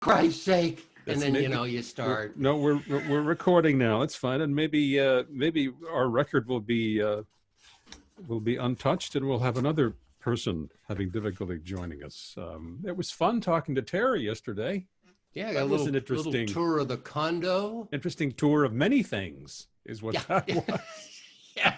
Christ's sake. And then, Maybe, you start. no, we're recording now. It's fine, and maybe our record will be untouched, and we'll have another person having difficulty joining us. It was fun talking to Terry yesterday. Yeah, That a was little, an interesting little tour of the condo. interesting tour of many things, is what that was. Yeah.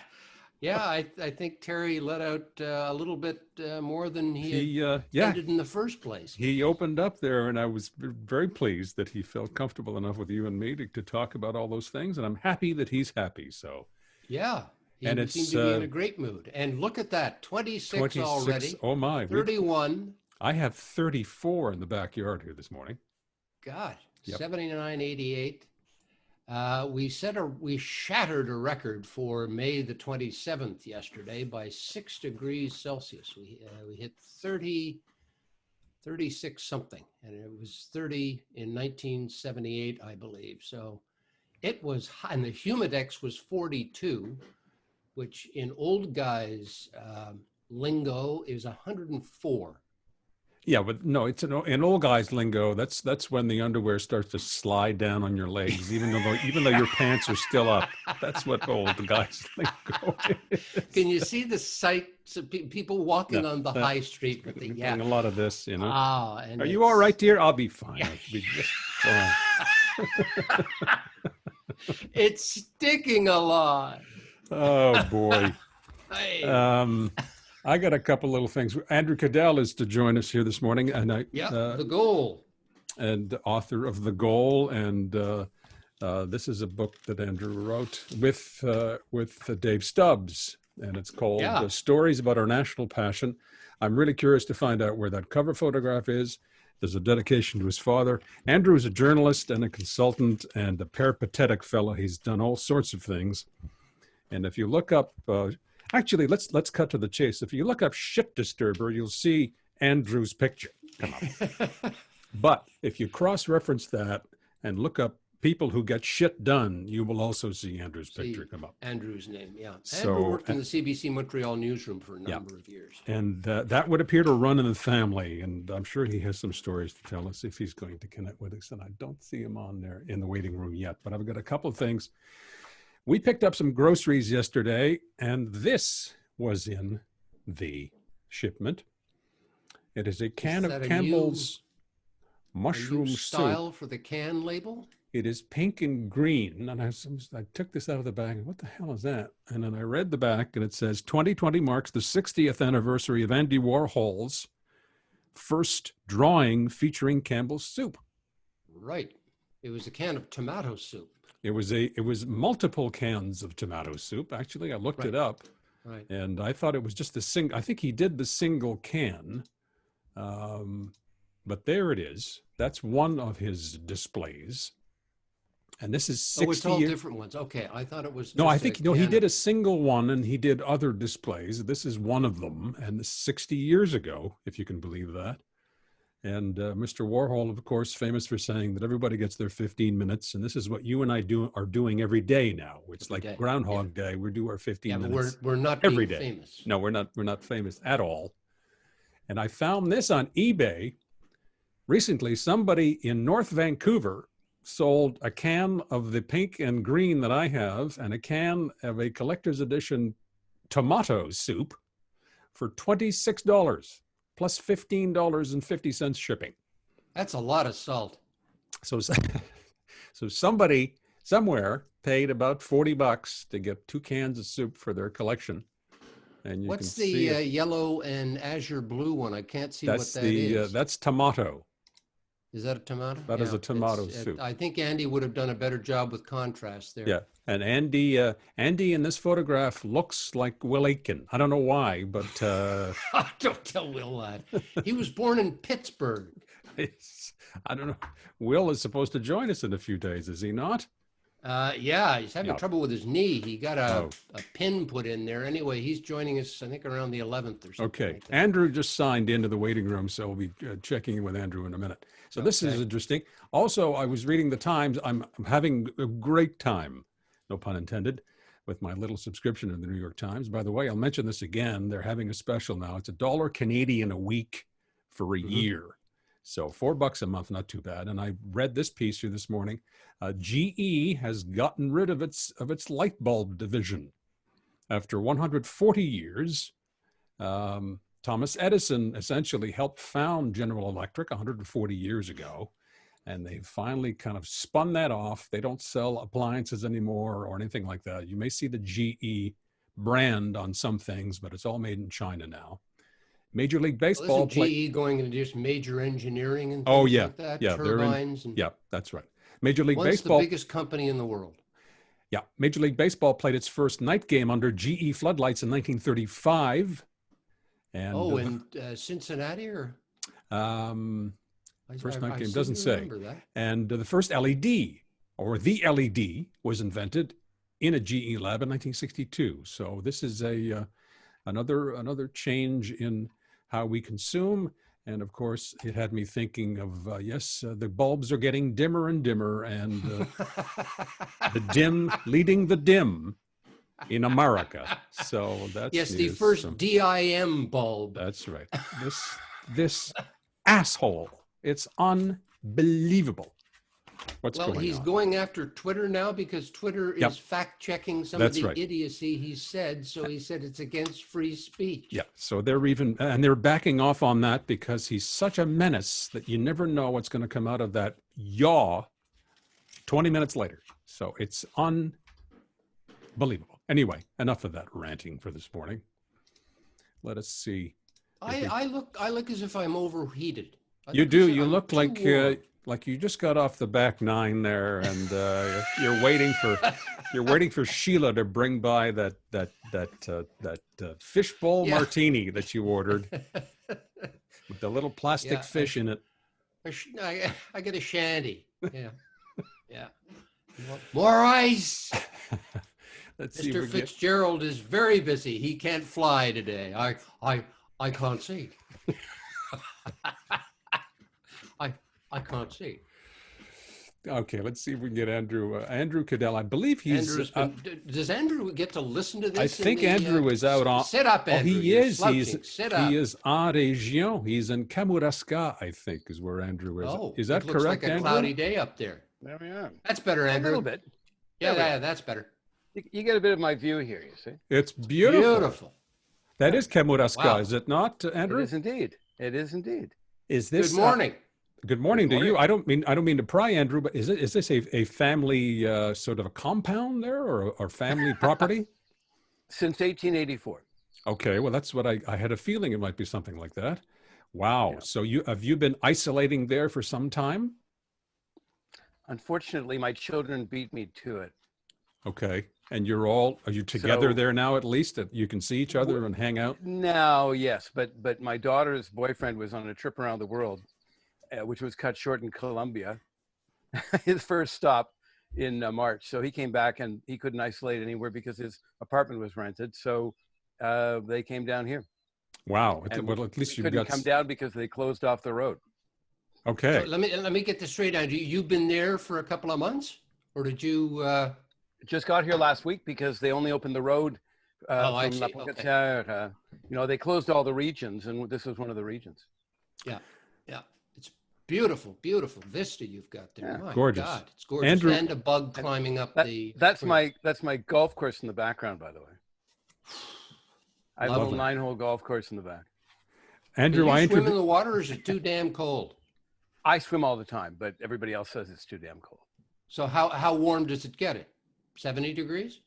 Yeah, I think Terry let out a little bit more than he had intended in the first place. He opened up there, and I was very pleased that he felt comfortable enough with you and me to talk about all those things, and I'm happy that he's happy. So yeah, he and seemed to be in a great mood. And look at that, 26 already. Oh my, 31. I have 34 in the backyard here this morning. God, Yep. 79.88. We shattered a record for May the 27th yesterday by 6 degrees Celsius. We hit 36 something, and it was 30 in 1978, I believe. So it was high, and the humidex was 42, which in old guys lingo is 104. Yeah, but no, it's in old guys lingo. That's when the underwear starts to slide down on your legs, even though your pants are still up. That's what old guys lingo is. Can you see the sights of people walking on the high street with the doing a lot of this, and are you all right, dear? I'll be fine. Yeah. I'll be just fine. It's sticking a lot. Oh boy. Hey. I got a couple little things. Andrew Caddell is to join us here this morning, and The Goal, and author of The Goal, and this is a book that Andrew wrote with Dave Stubbs, and it's called Stories About Our National Passion. I'm really curious to find out where that cover photograph is. There's a dedication to his father. Andrew is a journalist and a consultant and a peripatetic fellow. He's done all sorts of things, and if you look up. Actually, let's cut to the chase. If you look up shit disturber, you'll see Andrew's picture come up. But if you cross-reference that and look up people who get shit done, you will also see Andrew's picture come up. Andrew's name, yeah. So, Andrew worked in the CBC Montreal newsroom for a number of years. And that would appear to run in the family, and I'm sure he has some stories to tell us if he's going to connect with us. And I don't see him on there in the waiting room yet, but I've got a couple of things. We picked up some groceries yesterday, and this was in the shipment. It is a can of Campbell's mushroom soup. Style for the can label? It is pink and green, and I took this out of the bag, and what the hell is that? And then I read the back, and it says, 2020 marks the 60th anniversary of Andy Warhol's first drawing featuring Campbell's soup. Right. It was a can of tomato soup. It was multiple cans of tomato soup. Actually, I looked it up, and I thought it was just the single. I think he did the single can, but there it is. That's one of his displays, and this is 60. Oh, it's all different ones. Okay, I thought it was. No, I think he did a single one, and he did other displays. This is one of them, and 60 years ago, if you can believe that. And Mr. Warhol, of course, famous for saying that everybody gets their 15 minutes. And this is what you and I are doing every day now. It's every like day. Groundhog Day. We do our 15 minutes. But we're not every being day. Famous. No, we're not famous at all. And I found this on eBay. Recently, somebody in North Vancouver sold a can of the pink and green that I have and a can of a collector's edition tomato soup for $26. Plus $15.50 shipping. That's a lot of salt. So somebody somewhere paid about $40 to get 2 cans of soup for their collection. And what's the yellow and azure blue one? I can't see what that is. That's tomato. Is that a tomato? That is a tomato soup. I think Andy would have done a better job with contrast there. Yeah, and Andy in this photograph looks like Will Aitken. I don't know why, but don't tell Will that. He was born in Pittsburgh. I don't know. Will is supposed to join us in a few days, is he not? Yeah, he's having trouble with his knee. He got a pin put in there. Anyway, he's joining us, I think, around the 11th or something. Okay. Like that. Andrew just signed into the waiting room, so we'll be checking in with Andrew in a minute. So this is interesting. Also, I was reading the Times. I'm having a great time, no pun intended, with my little subscription to the New York Times. By the way, I'll mention this again. They're having a special now. It's $1 Canadian a week for a year. So $4 a month, not too bad. And I read this piece here this morning. GE has gotten rid of its light bulb division. After 140 years, Thomas Edison essentially helped found General Electric 140 years ago. And they finally kind of spun that off. They don't sell appliances anymore or anything like that. You may see the GE brand on some things, but it's all made in China now. Major League Baseball. Well, isn't GE going into just major engineering and things like that? Yeah, turbines. Yeah, that's right. Major League Once Baseball. the biggest company in the world. Yeah, Major League Baseball played its first night game under GE floodlights in 1935. And in Cincinnati or? First night game doesn't say. And the first LED, or the LED, was invented in a GE lab in 1962. So this is another change in how we consume. And of course, it had me thinking of, the bulbs are getting dimmer and dimmer, and the dim leading the dim in America. So that's the first DIM bulb. That's right. This asshole. It's unbelievable. What's going on? Well, he's going after Twitter now because Twitter is fact-checking some of the idiocy he said. So he said it's against free speech. Yeah. So they're backing off on that because he's such a menace that you never know what's going to come out of that yaw 20 minutes later. So it's unbelievable. Anyway, enough of that ranting for this morning. Let us see. I look as if I'm overheated. You do. You look like you just got off the back nine there, and you're waiting for Sheila to bring by that fishbowl martini that you ordered with the little plastic fish in it. I get a shandy. Yeah, yeah. More ice. Mr. Fitzgerald is very busy. He can't fly today. I can't see. I can't see. Okay, let's see if we can get Andrew. Andrew Caddell, I believe he's. Does Andrew get to listen to this? I think Andrew is out on. Sit up, Andrew. Oh, he is. Sit up. He is en région. He's in Kamouraska, I think, is where Andrew is. Oh, is that it looks correct, like a Andrew? cloudy day up there. There we are. That's better, Andrew. A little bit. Yeah, that's better. You get a bit of my view here, you see. It's beautiful. Beautiful. That is Kamouraska, is it not, Andrew? It is indeed. It is indeed. Is this? Good morning. Good morning to you. I don't mean to pry, Andrew, but is this a family sort of a compound there, or family property? Since 1884. Okay, well that's what I had a feeling it might be something like that. Wow. Yeah. So have you been isolating there for some time? Unfortunately, my children beat me to it. Okay. And are you together there now, at least, that you can see each other and hang out? No, yes, but my daughter's boyfriend was on a trip around the world, which was cut short in Colombia, his first stop in March. So he came back and he couldn't isolate anywhere because his apartment was rented. So they came down here. Wow. Well, at least you couldn't come down because they closed off the road. Okay. So let me get this straight, Andrew. You've been there for a couple of months, or did you? Just got here last week because they only opened the road. I from see. La Poquetière. They closed all the regions, and this was one of the regions. Yeah. It's beautiful vista you've got there. Yeah, My gorgeous. God, it's gorgeous. Andrew, and a bug climbing up That's my golf course in the background, by the way. I have a little 9-hole golf course in the back. Andrew, I swim in the water, or is it too damn cold? I swim all the time, but everybody else says it's too damn cold. So how warm does it get? 70 degrees?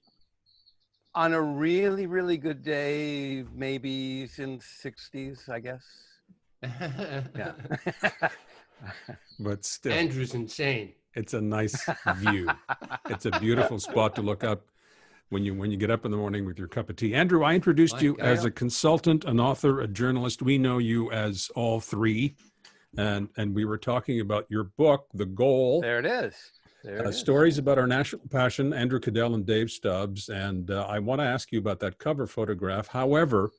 On a really, really good day, maybe in 60s, I guess. Yeah. But still, Andrew's insane. It's a nice view. It's a beautiful spot to look up when you get up in the morning with your cup of tea. Andrew, I introduced you as a consultant, an author, a journalist. We know you as all three. And we were talking about your book, The Goal. There it is. Stories about our national passion, Andrew Caddell and Dave Stubbs. And I want to ask you about that cover photograph. However,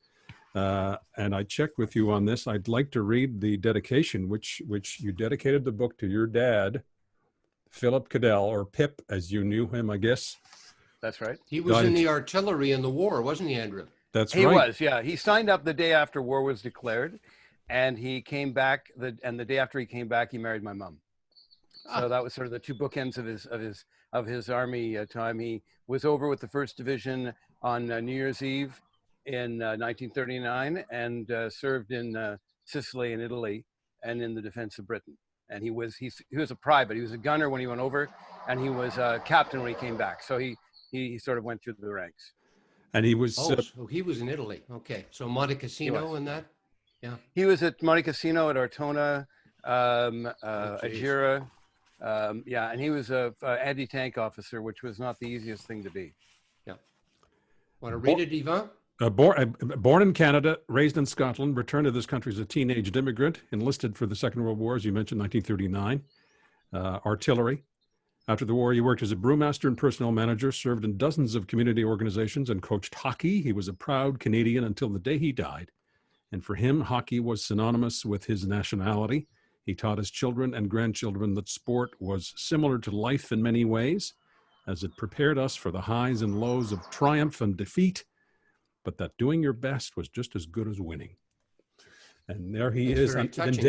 and I checked with you on this, I'd like to read the dedication, which you dedicated the book to your dad, Philip Caddell, or Pip, as you knew him, I guess. That's right. He was in the artillery in the war, wasn't he, Andrew? That's right. He was, yeah. He signed up the day after war was declared. and he came back. And the day after he came back, he married my mom. So that was sort of the two bookends of his army time. He was over with the 1st Division on New Year's Eve in 1939, and served in Sicily and Italy, and in the defense of Britain. And he was a private. He was a gunner when he went over, and he was a captain when he came back. So he sort of went through the ranks. And he was. So he was in Italy. Okay, so Monte Cassino and that. Yeah. He was at Monte Cassino, at Ortona, Agira. Yeah, and he was a anti-tank officer, which was not the easiest thing to be. Yeah. Want to read it, Yvan? Born in Canada, raised in Scotland, returned to this country as a teenage immigrant, enlisted for the Second World War, as you mentioned, 1939, artillery. After the war, he worked as a brewmaster and personnel manager, served in dozens of community organizations, and coached hockey. He was a proud Canadian until the day he died. And for him, hockey was synonymous with his nationality. He taught his children and grandchildren that sport was similar to life in many ways, as it prepared us for the highs and lows of triumph and defeat, but that doing your best was just as good as winning. And there he is. Very And touching,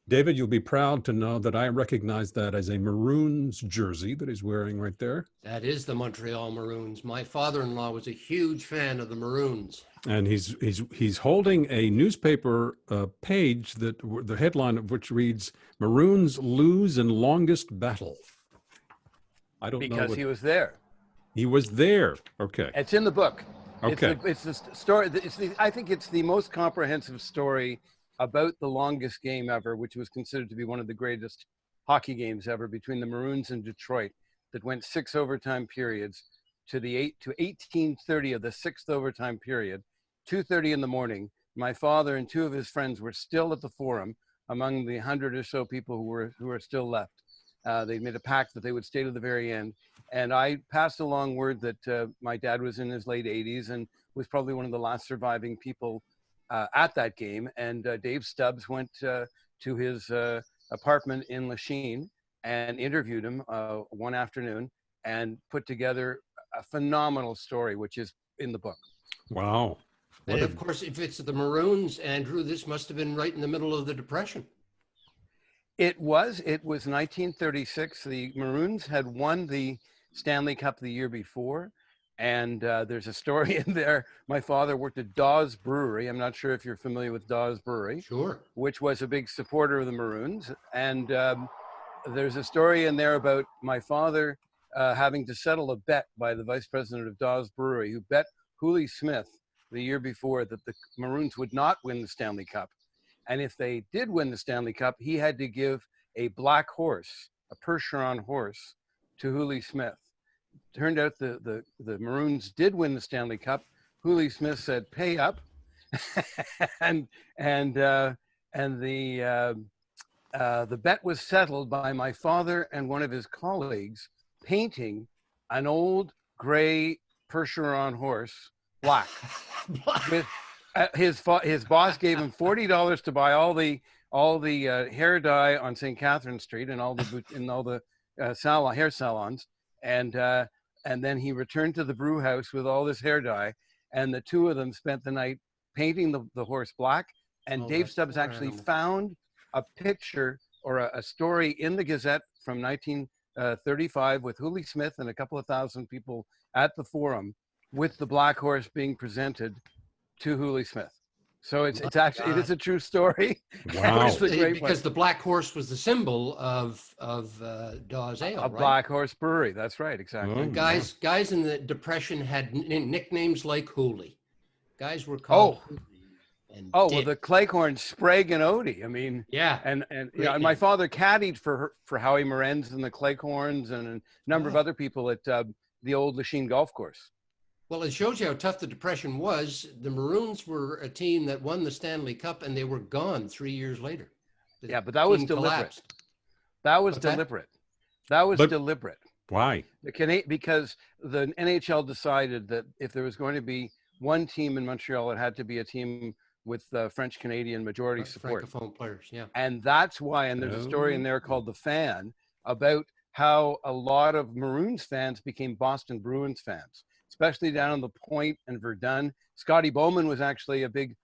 David, you'll be proud to know that I recognize that as a Maroons jersey that he's wearing right there. That is the Montreal Maroons. My father-in-law was a huge fan of the Maroons. And he's holding a newspaper page that the headline of which reads "Maroons lose in longest battle." I don't know because he was there. He was there. Okay. It's in the book. Okay. It's the story. I think it's the most comprehensive story about the longest game ever, which was considered to be one of the greatest hockey games ever, between the Maroons and Detroit, that went 6 overtime periods to 1830 of the 6th overtime period, 2:30 in the morning. My father and 2 of his friends were still at the Forum, among the 100 or so people who were still left. They made a pact that they would stay to the very end. And I passed along word that my dad was in his late 80s and was probably one of the last surviving people at that game. And Dave Stubbs went to his apartment in Lachine and interviewed him one afternoon and put together a phenomenal story, which is in the book. Wow. And of course, if it's the Maroons, Andrew, this must have been right in the middle of the Depression. It was 1936. The Maroons had won the Stanley Cup the year before. And there's a story in there. My father worked at Dawes Brewery. I'm not sure if you're familiar with Dawes Brewery. Sure. Which was a big supporter of the Maroons. And there's a story in there about my father having to settle a bet by the vice president of Dawes Brewery, who bet Hooley Smith the year before that the Maroons would not win the Stanley Cup. And if they did win the Stanley Cup, he had to give a black horse, a Percheron horse, to Hooley Smith. Turned out the Maroons did win the Stanley Cup. Hooley Smith said, "Pay up," and the bet was settled by my father and one of his colleagues painting an old gray Percheron horse black. With his boss gave him $40 to buy all the hair dye on St. Catherine Street and all the hair salons. And then he returned to the brew house with all this hair dye, and the 2 of them spent the night painting the horse black. And Dave Stubbs actually found a picture or a story in the Gazette from 1935 with Hooley Smith and a couple of thousand people at the Forum, with the black horse being presented to Hooley Smith. So it is a true story. Wow. Because the black horse was the symbol of Dawes Ale, a right? Black Horse Brewery. That's right, exactly. And guys in the Depression had nicknames like Hooley. Guys were called Hooley. Well, the Cleghorn, Sprague, and Odie. I mean, yeah. And my father caddied for Howie Morenz and the Cleghorns and a number of other people at the old Lachine Golf Course. Well, it shows you how tough the Depression was. The Maroons were a team that won the Stanley Cup, and they were gone 3 years later. Yeah, but that was deliberate. Collapsed. That was deliberate. That was deliberate. Why? Because the NHL decided that if there was going to be one team in Montreal, it had to be a team with French-Canadian majority support. Francophone players, yeah. And that's why, and there's a story in there called The Fan about how a lot of Maroons fans became Boston Bruins fans, especially down on the Point and Verdun. Scotty Bowman was actually a big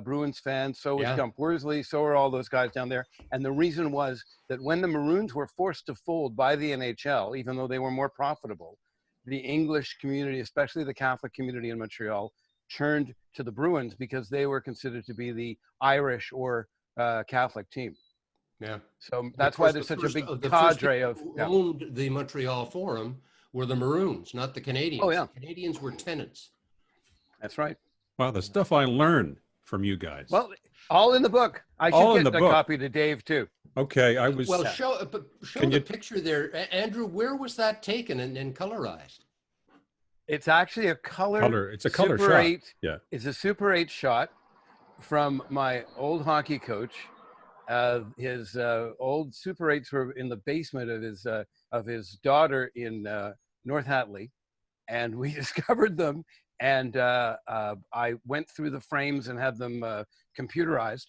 Bruins fan. So was Yeah. Gump Worsley. So are all those guys down there. And the reason was that when the Maroons were forced to fold by the NHL, even though they were more profitable, the English community, especially the Catholic community in Montreal, turned to the Bruins because they were considered to be the Irish or Catholic team. Yeah. So that's why there's such a big cadre of. Who owned the Montreal Forum were the Maroons, not the Canadians. Oh, yeah. The Canadians were tenants. That's right. Wow, the stuff I learned from you guys. Well, all in the book. I should get a copy to Dave too. Okay, I was. Well, show the picture there, Andrew. Where was that taken and colorized? It's actually a color. It's a color Super shot. 8. Yeah. It's a Super 8 shot from my old hockey coach. His old Super 8s were in the basement of his daughter in North Hatley, and we discovered them. And I went through the frames and had them computerized.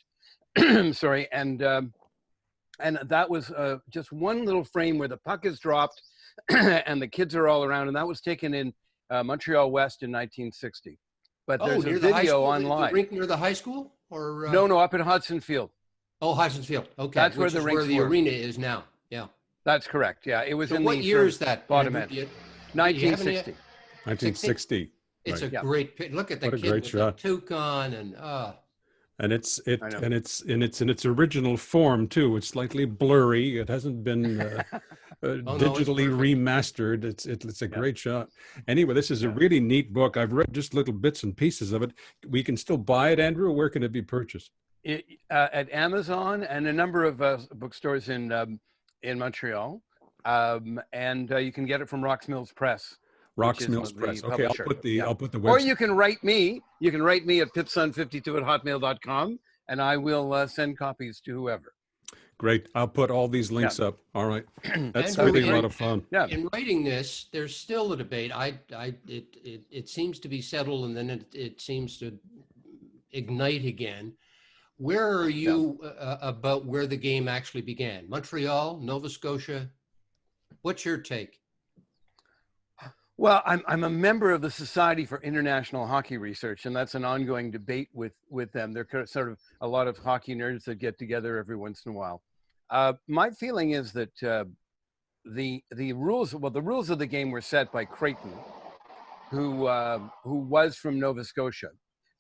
Sorry, and that was just one little frame where the puck is dropped, and the kids are all around. And that was taken in Montreal West in 1960. But there's a video online. The rink near the high school, or no, up at Hudson Field. Oh, Hudson Field. Okay, that's where the arena is now. Yeah, that's correct. Yeah, it was so in what the year is that? Bottom end. 1960. 1960. It's right. a great picture. Look at the kid with the toque on, and it's in its original form too. It's slightly blurry. It hasn't been digitally remastered. It's a great shot. Anyway, this is a really neat book. I've read just little bits and pieces of it. We can still buy it, Andrew. Where can it be purchased? At Amazon and a number of bookstores in Montreal, and you can get it from Rocks Mills Press. Rocks Mills Press. Okay, I'll put the website. Or you can write me. You can write me at pipson52@hotmail.com, and I will send copies to whoever. Great. I'll put all these links up. All right. That's Andrew, really a lot of fun. Yeah. In writing this, there's still a debate. It seems to be settled, and then it seems to ignite again. Where are you about where the game actually began? Montreal, Nova Scotia? What's your take? Well, I'm a member of the Society for International Hockey Research, and that's an ongoing debate with them. They're sort of a lot of hockey nerds that get together every once in a while. My feeling is that the rules of the game were set by Creighton, who was from Nova Scotia.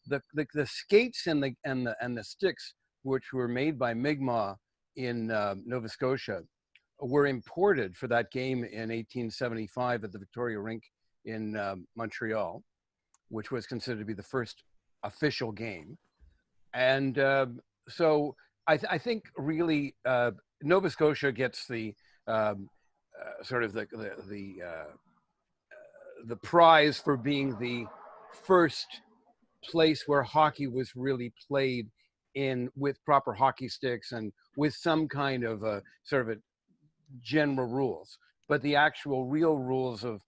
The skates and the sticks, which were made by Mi'kmaq in Nova Scotia, were imported for that game in 1875 at the Victoria Rink in Montreal, which was considered to be the first official game. And so I think really Nova Scotia gets the sort of the prize for being the first place where hockey was really played with proper hockey sticks and with some kind of sort of a general rules, but the actual real rules of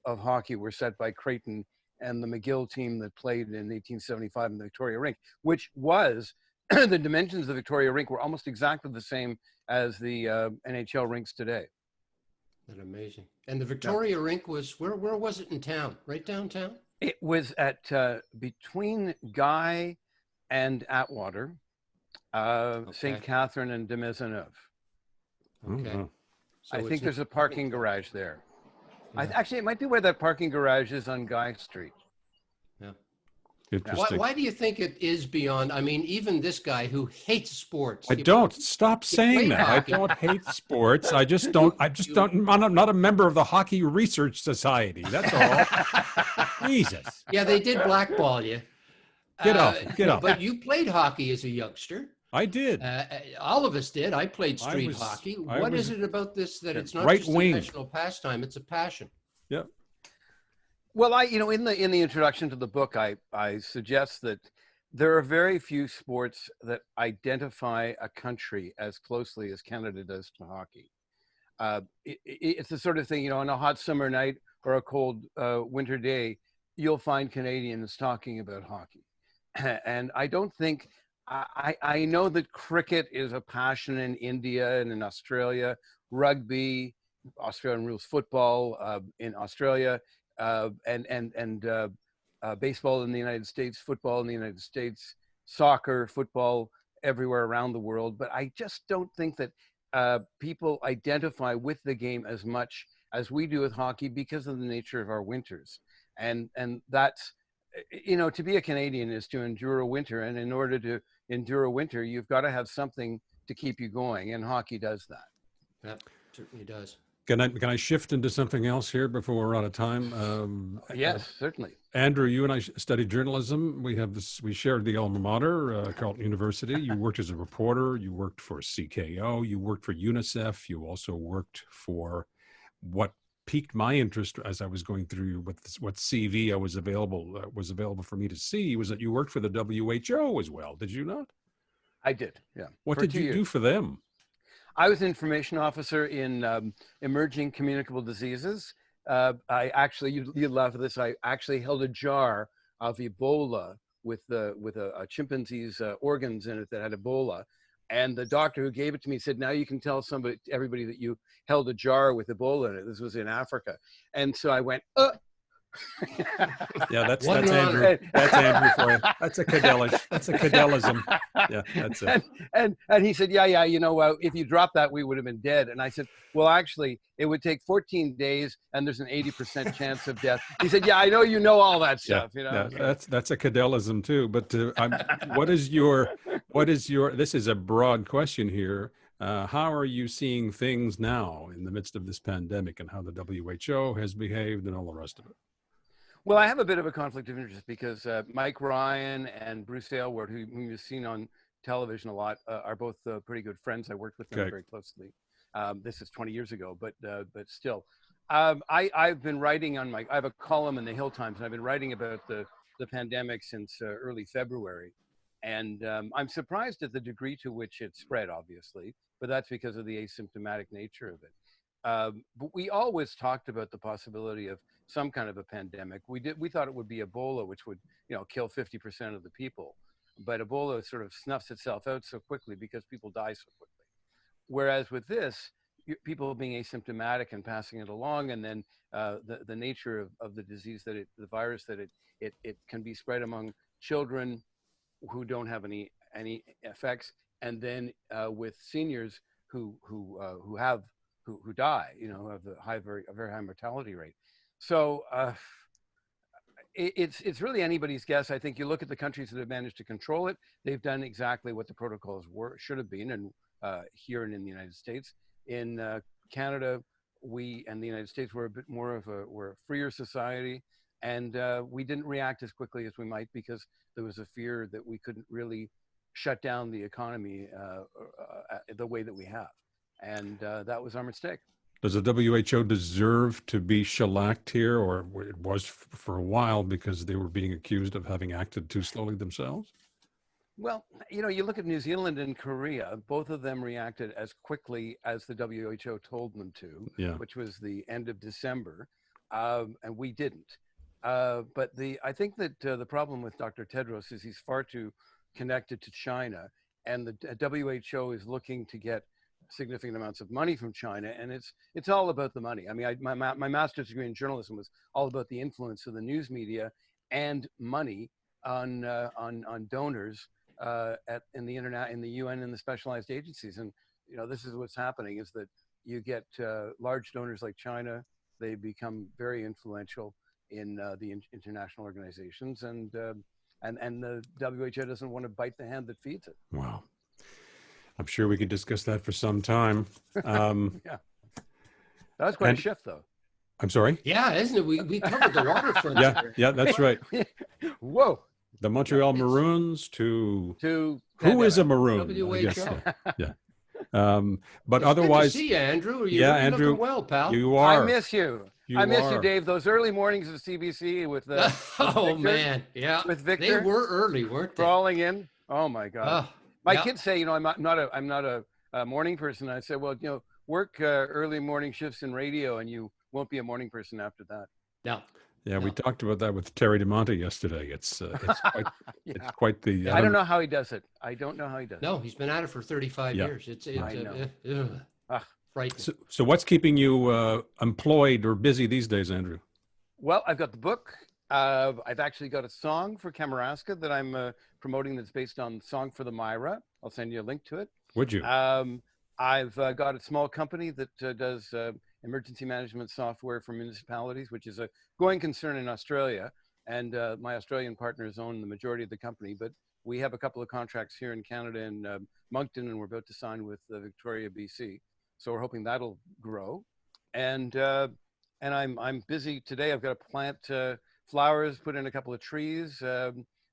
hockey were set by Creighton and the McGill team that played in 1875 in the Victoria Rink, which was the dimensions of the Victoria Rink were almost exactly the same as the NHL rinks today. That's amazing. And the Victoria Rink was where was it in town? Right downtown? It was at between Guy and Atwater, St. Catherine and de Maisonneuve. Okay. So I think there's a parking garage there. Yeah. Actually, it might be where that parking garage is on Guy Street. Yeah. Interesting. Why do you think it is beyond? I mean, even this guy who hates sports. Stop saying that. Hockey. I don't hate sports. I'm not a member of the Hockey Research Society. That's all. Jesus. Yeah, they did blackball you. Get off. But you played hockey as a youngster. I did. All of us did. I played street hockey. What is it about this that it's not just a professional pastime? It's a passion. Yeah. Well, in the introduction to the book, I suggest that there are very few sports that identify a country as closely as Canada does to hockey. It's the sort of thing, on a hot summer night or a cold winter day, you'll find Canadians talking about hockey. And I don't think, I know that cricket is a passion in India and in Australia, rugby, Australian rules football in Australia, and baseball in the United States, football in the United States, soccer, football everywhere around the world, but I just don't think that people identify with the game as much as we do with hockey because of the nature of our winters. And that's, to be a Canadian is to endure a winter. And in order to endure a winter, you've got to have something to keep you going. And hockey does that. That certainly does. Can I shift into something else here before we're out of time? Yes, certainly. Andrew, you and I studied journalism. We shared the alma mater, Carleton University. You worked as a reporter. You worked for CKO. You worked for UNICEF. You also worked for what piqued my interest as I was going through what CV was available for me to see, was that you worked for the WHO as well. Did you not? I did. Yeah. What did you do for them? I was an information officer in emerging communicable diseases. I actually, you laugh at this, I actually held a jar of Ebola with a chimpanzee's organs in it that had Ebola. And the doctor who gave it to me said, now you can tell everybody that you held a jar with Ebola in it. This was in Africa. And so I went, Yeah, that's Andrew. That's Andrew for you. That's a Caddellism. Yeah, that's it. And he said, yeah, if you dropped that, we would have been dead. And I said, well, actually, it would take 14 days, and there's an 80% chance of death. He said, yeah, I know you know all that stuff. Yeah, that's a Caddellism too. But what is your? This is a broad question here. How are you seeing things now in the midst of this pandemic, and how the WHO has behaved, and all the rest of it? Well, I have a bit of a conflict of interest because Mike Ryan and Bruce Aylward, whom you've seen on television a lot, are both pretty good friends. I worked with them very closely. This is 20 years ago, but still. I've been writing I have a column in the Hill Times, and I've been writing about the pandemic since early February. And I'm surprised at the degree to which it spread, obviously, but that's because of the asymptomatic nature of it. But we always talked about the possibility of some kind of a pandemic. We thought it would be Ebola, which would, kill 50% of the people. But Ebola sort of snuffs itself out so quickly because people die so quickly. Whereas with this, people being asymptomatic and passing it along, and then the nature of the disease the virus, that it can be spread among children who don't have any effects, and then with seniors who die, have a very high mortality rate. So it's really anybody's guess. I think you look at the countries that have managed to control it; they've done exactly what the protocols should have been, and here and in the United States. In Canada, we and the United States were a bit more we're a freer society, and we didn't react as quickly as we might because there was a fear that we couldn't really shut down the economy the way that we have. And that was our mistake. Does the WHO deserve to be shellacked here, or it was for a while because they were being accused of having acted too slowly themselves? Well, you look at New Zealand and Korea, both of them reacted as quickly as the WHO told them to, which was the end of December, and we didn't. But I think that the problem with Dr. Tedros is he's far too connected to China, and the WHO is looking to get significant amounts of money from China, and it's all about the money. I mean, my master's degree in journalism was all about the influence of the news media and money on donors in the internet, in the UN, and the specialized agencies. And this is what's happening: is that you get large donors like China; they become very influential in the international organizations, and the WHO doesn't want to bite the hand that feeds it. Wow. I'm sure we could discuss that for some time. Yeah. That was quite a shift, though. I'm sorry? Yeah, isn't it? We covered the waterfront. Yeah, that's right. Whoa. The Montreal Maroons to who is a Maroon? WHO. Yeah. But it's otherwise, good to see you, Andrew. You're really Andrew, looking well, pal. You are. I miss you. I miss you, Dave. Those early mornings of CBC with Victor, man, yeah, with Victor. They were early, weren't they? Crawling in. Oh my God. My kids say, I'm not a morning person. I say, well, work early morning shifts in radio, and you won't be a morning person after that. Yeah, we talked about that with Terry DeMonte yesterday. It's quite, it's quite the. I don't know how he does it. No, he's been at it for 35 years. It's frightening. So what's keeping you employed or busy these days, Andrew? Well, I've got the book. I've actually got a song for Kamouraska that I'm promoting that's based on Song for the Myra. I'll send you a link to it. Would you? I've got a small company that does emergency management software for municipalities, which is a going concern in Australia. And my Australian partners own the majority of the company, but we have a couple of contracts here in Canada in Moncton, and we're about to sign with Victoria, BC. So we're hoping that'll grow. And I'm busy today. I've got to plant flowers, put in a couple of trees,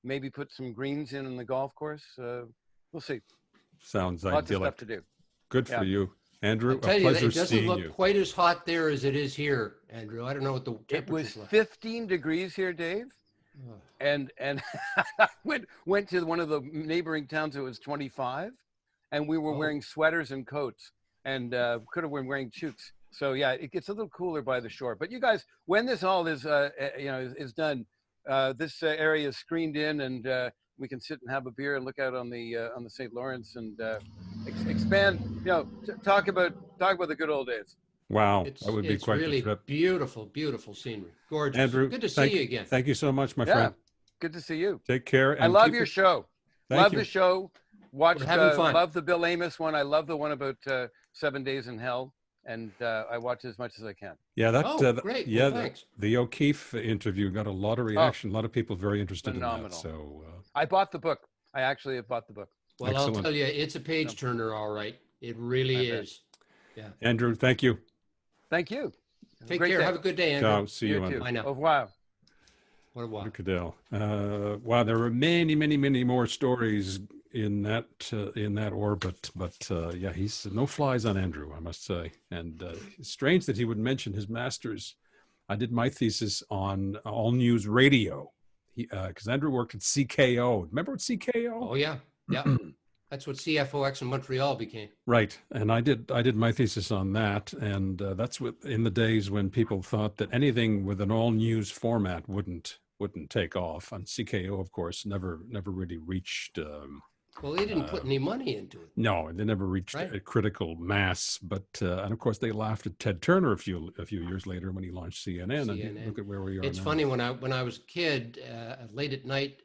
maybe put some greens in the golf course. We'll see. Sounds Lots idyllic. of stuff to do. Good for you, Andrew. I'll tell a you, pleasure it doesn't seeing look you. quite as hot there as it is here, Andrew. I don't know what the It was temperature's like. 15 degrees here, Dave. And I went to one of the neighboring towns. It was 25, and we were wearing sweaters and coats, and could have been wearing toques. So yeah, it gets a little cooler by the shore. But you guys, when this all is is done, this area is screened in, and we can sit and have a beer and look out on the St. Lawrence and expand. Talk about the good old days. Wow, that would be it's quite really the trip. beautiful, beautiful scenery. Gorgeous. Andrew, good to see you again. Thank you so much, my friend. Good to see you. Take care. And I love your show. Love the show. Watched. having fun. Love the Bill Amos one. I love the one about 7 Days in Hell, and I watch as much as I can. Yeah, that. Great. Yeah, Well, thanks. the O'Keefe interview got a lot of reaction. A lot of people very interested phenomenal. in that. So I bought the book. I actually have bought the book. Well, Excellent. I'll tell you, it's a page turner, all right. It really is. Yeah. Andrew, thank you. Thank you. Take Great care. day. Have a good day, Andrew. Ciao. See you, too. Andrew. Bye now. Au revoir. What a while. Caddell. Wow, there were many, many, many more stories in that orbit, but yeah, he's no flies on Andrew, I must say. And it's strange that he would mention his master's. I did my thesis on all news radio, because Andrew worked at CKO. Remember what CKO? Oh yeah, yeah. That's what CFOX in Montreal became. Right, and I did my thesis on that, and that's what in the days when people thought that anything with an all news format wouldn't take off. And CKO, of course, never really reached. Well, they didn't put any money into it. No, they never reached a critical mass. But and of course, they laughed at Ted Turner a few years later when he launched CNN. And look at where we are. It's now. funny when I was a kid, late at night.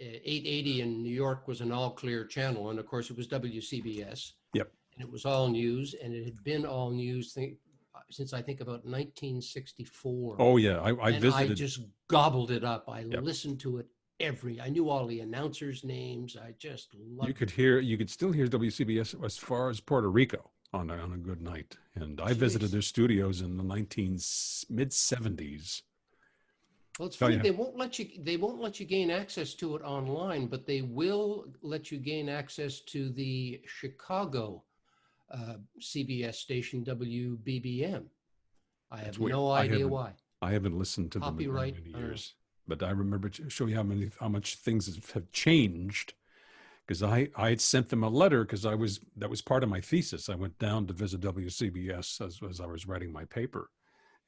880 in New York was an all-clear channel, and of course it was WCBS. Yep. And it was all news, and it had been all news since I think about 1964. Oh yeah, I visited. I just gobbled it up. I listened to it I knew all the announcers' names. I just loved it. You could still hear WCBS as far as Puerto Rico on a good night. And I visited their studios in the mid-70s. Well, it's funny. They won't let you gain access to it online, but they will let you gain access to the Chicago CBS station WBBM. I have no idea why. I haven't listened to them in many years, but I remember to show you how much things have changed. Because I had sent them a letter because that was part of my thesis. I went down to visit WCBS as I was writing my paper,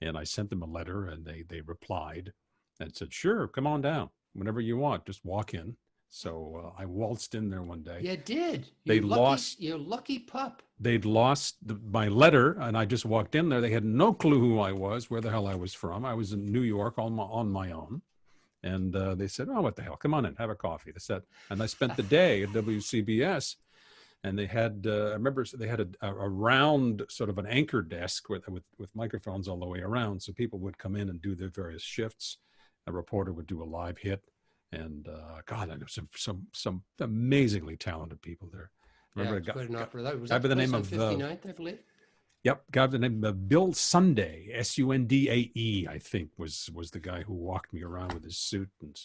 and I sent them a letter, and they replied. And said, sure, come on down whenever you want. Just walk in. So I waltzed in there one day. You did. You lucky pup. They'd lost my letter, and I just walked in there. They had no clue who I was, where the hell I was from. I was in New York on my own. And they said, oh, what the hell? Come on in, have a coffee. They said, and I spent the day at WCBS. And they had, I remember they had a round sort of an anchor desk with microphones all the way around. So people would come in and do their various shifts. A reporter would do a live hit, and God, there was some amazingly talented people there. Remember was by the name of 59th, I believe. Yep, guy by the name of Bill Sunday, Sundae, I think was the guy who walked me around with his suit and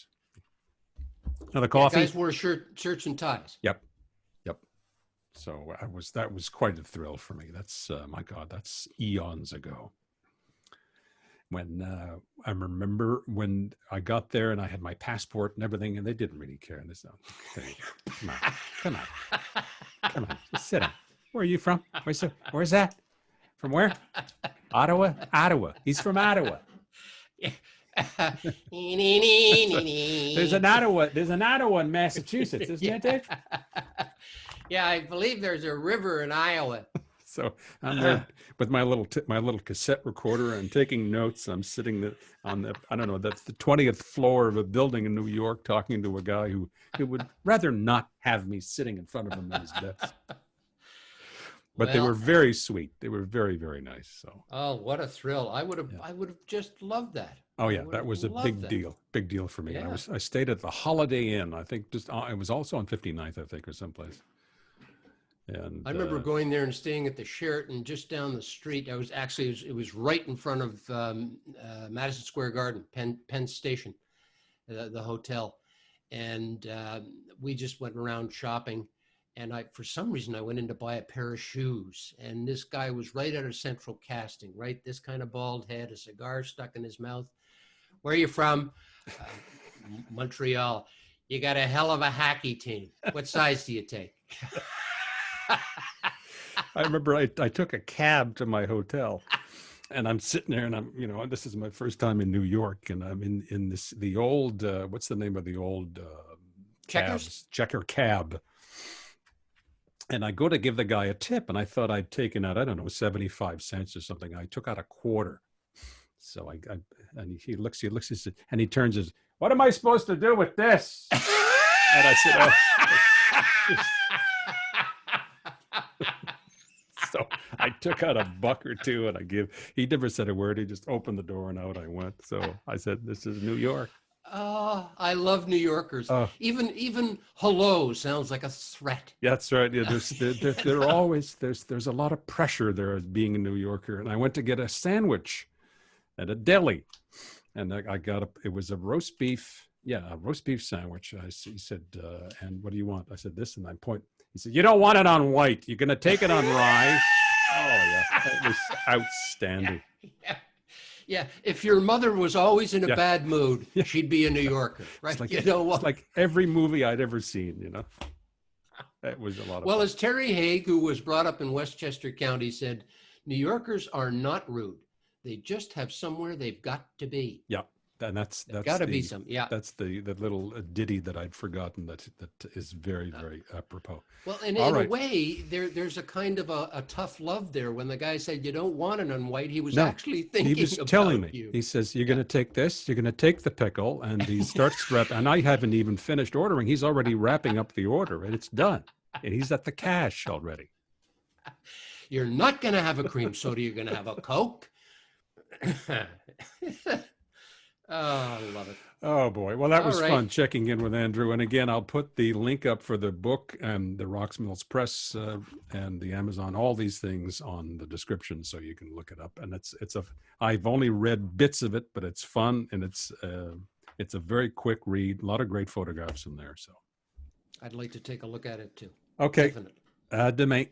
the coffee. Guys wore shirts and ties. Yep. So that was quite a thrill for me. That's my God, that's eons ago. When I remember when I got there and I had my passport and everything, and they didn't really care. And they said, come on, just sit down. Where are you from? Where's that? From where? Ottawa. He's from Ottawa. There's an Ottawa in Massachusetts, isn't there, Dave? Yeah, I believe there's a river in Iowa. So I'm there with my little cassette recorder and taking notes. I'm sitting on the, I don't know, that's the 20th floor of a building in New York, talking to a guy who would rather not have me sitting in front of him at his desk. But they were very sweet. They were very, very nice. So. Oh, what a thrill! I would have just loved that. Oh yeah, that was a big deal for me. Yeah. I stayed at the Holiday Inn. I think it was also on 59th, I think, or someplace. And I remember going there and staying at the Sheraton just down the street. It was right in front of Madison Square Garden, Penn Station, the hotel, and we just went around shopping. And for some reason, I went in to buy a pair of shoes. And this guy was right out of Central Casting, right? This kind of bald head, a cigar stuck in his mouth. Where are you from? Montreal. You got a hell of a hacky team. What size do you take? I remember I took a cab to my hotel. And I'm sitting there, and this is my first time in New York, and I'm in the old, what's the name of the old Checker cab. And I go to give the guy a tip, and I thought I'd taken out, I don't know, 75 cents or something. I took out a quarter. So and he looks, and he turns his, what am I supposed to do with this? And I said, oh. So I took out a buck or two, and he never said a word. He just opened the door, and out I went. So I said, this is New York. Oh, I love New Yorkers. Even hello sounds like a threat. Yeah, that's right. Yeah, there's a lot of pressure there as being a New Yorker. And I went to get a sandwich at a deli, and I got it was a roast beef sandwich. He said, and what do you want? I said, this, and I point. He said, you don't want it on white. You're going to take it on rye. Oh yeah, that was outstanding. Yeah, if your mother was always in a bad mood, she'd be a New Yorker, right? It's like every movie I'd ever seen, That was a lot of fun. As Terry Haig, who was brought up in Westchester County, said, New Yorkers are not rude. They just have somewhere they've got to be. Yeah, and that's got to be some. Yeah, that's the little ditty that I'd forgotten that is very, very apropos. Well, in a way, there's a kind of a tough love there. When the guy said you don't want it on white, he was actually thinking. He was telling me. He says, "You're going to take this. You're going to take the pickle," and he starts wrapping. And I haven't even finished ordering. He's already wrapping up the order, and it's done. And he's at the cash already. You're not going to have a cream soda. You're going to have a Coke. Oh, I love it. Oh, boy. Well, that was fun checking in with Andrew. And again, I'll put the link up for the book and the Rocks Mills Press and the Amazon, all these things on the description so you can look it up. And I've only read bits of it, but it's fun, and it's a very quick read. A lot of great photographs in there. So I'd like to take a look at it too. Okay. Definitely. Demain.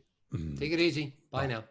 Take it easy. Bye now.